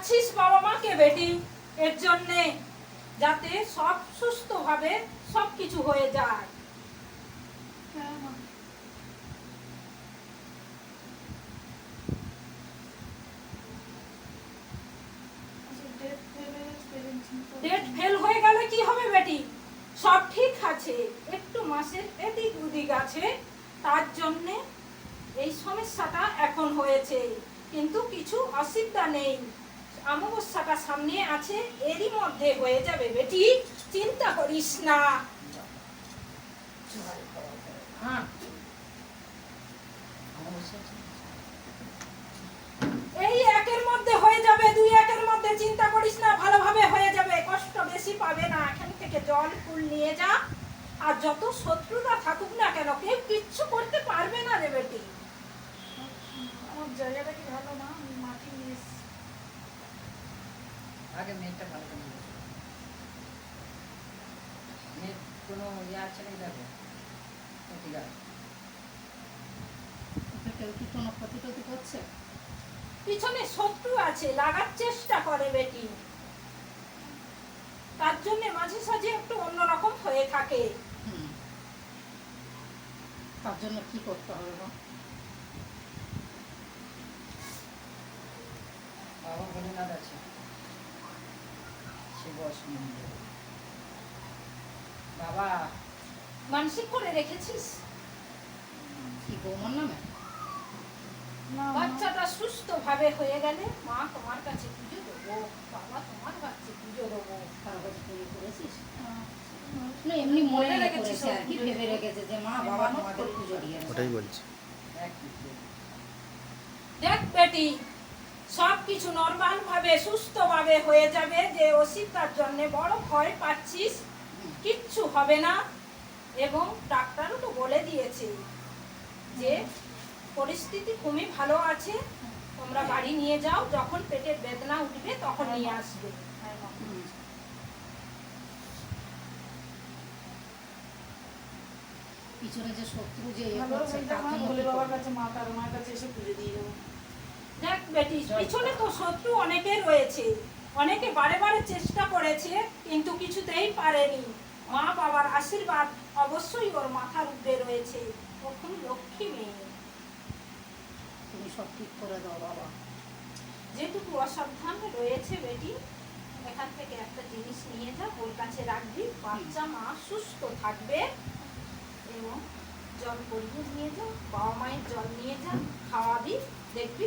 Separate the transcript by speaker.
Speaker 1: পাচ্ছিস বাবা মাকে বেটি, এর জন্যে যাতে সব সুস্থভাবে সব কিছু হয়ে যায়।
Speaker 2: হ্যাঁ মা। আচ্ছা,
Speaker 1: ডেট ফেল হয়ে গেলে কি হবে বেটি? সব ঠিক আছে, একটু মাসের এদিক ওদিক আছে, তার জন্যে এই সমস্যাটা এখন হয়েছে, কিন্তু কিছু অসুবিধা নেই। অমাবস্যাটা সামনে আছে, এরই মধ্যে হয়ে যাবে বেটি, চিন্তা করিস না। এই একের মধ্যে হয়ে যাবে, 2-1 মধ্যে, চিন্তা করিস না, ভালোভাবে হয়ে যাবে, কষ্ট বেশি পাবে না। এখান থেকে জল ফুল নিয়ে যা, আর যত শত্রুরা থাকুক না কেন, কেউ কিচ্ছু করতে পারবে না রে বেটি।
Speaker 2: আমার জায়গাটা কি ভালো না, মাটি নিয়ে
Speaker 3: আগে মেয়েটা ভালো করে বসো। মেয়ের কোনো ইয়ে আছে নাকি দেখো। ঠিক আছে।
Speaker 4: কেউ কি কোনো ক্ষতি টতি করছে?
Speaker 1: পিছনে শত্রু আছে, লাগার চেষ্টা করে বেটি, তার জন্য মাঝে সাঝে একটু অন্যরকম হয়ে থাকে।
Speaker 4: তার জন্য কি করতে হবে গো?
Speaker 3: বাবা ভোলেনাথ আছে, শিব অসমন্দ। বাবা
Speaker 1: মানসিক করে রেখেছিস?
Speaker 4: কি বৌমার নামে?
Speaker 2: না
Speaker 1: বাচ্চাটা সুস্থ ভাবে হয়ে গেলে মা তোমার কাছে পুজো দেবো, বাবা তোমার কাছে পুজো দেবো।
Speaker 4: কাগজ পুজো করেছিস? না, এমনি মনে রেখেছে আর কি, ভেবে রেখেছে যে মা বাবা তোমাদের পুজো দিয়ে দেবে।
Speaker 5: ওটাই বলছি।
Speaker 1: দেখ বেটি, সব কিছু নর্মাল ভাবে সুস্থ ভাবে হয়ে যাবে। যে অসুবিধার জন্য বড় ভয় পাচ্ছিস, কিচ্ছু হবে না। এবং ডাক্তারও তো বলে দিয়েছে যে পরিস্থিতি খুবই ভালো আছে, তোমরা বাড়ি নিয়ে যাও, যখন পেটের বেদনা উঠবে তখন নিয়ে আসবে।
Speaker 4: পিছনে যে শত্রু যে
Speaker 2: ভালো
Speaker 4: করছে তার জন্য
Speaker 2: বলে
Speaker 4: কি
Speaker 2: বাবার
Speaker 4: করবে?
Speaker 2: কাছে, মা তার মার কাছে এসে পুজো দিয়ে দেবো।
Speaker 1: দেখ বেটি, পিছনে তো শত্রু অনেকের রয়েছে, অনেকে বারে বারে চেষ্টা করেছে কিন্তু কিছুতেই পারেনি। মা বাবার আশীর্বাদ অবশ্যই ওর মাথার উপরে রয়েছে, ও খুব লক্ষ্মী মেয়ে।
Speaker 4: তুমি সব ঠিক করে দাও বাবা।
Speaker 1: যেটুকু অসাবধান রয়েছে বেটি, এখান থেকে একটা জিনিস নিয়ে যা, ওর কাছে রাখবি, বাচ্চা মা সুস্থ থাকবে। এবং জল পরিয়ে নিয়ে যা, বাবা মায়ের জল নিয়ে যা, খাওয়াবি, দেখবি।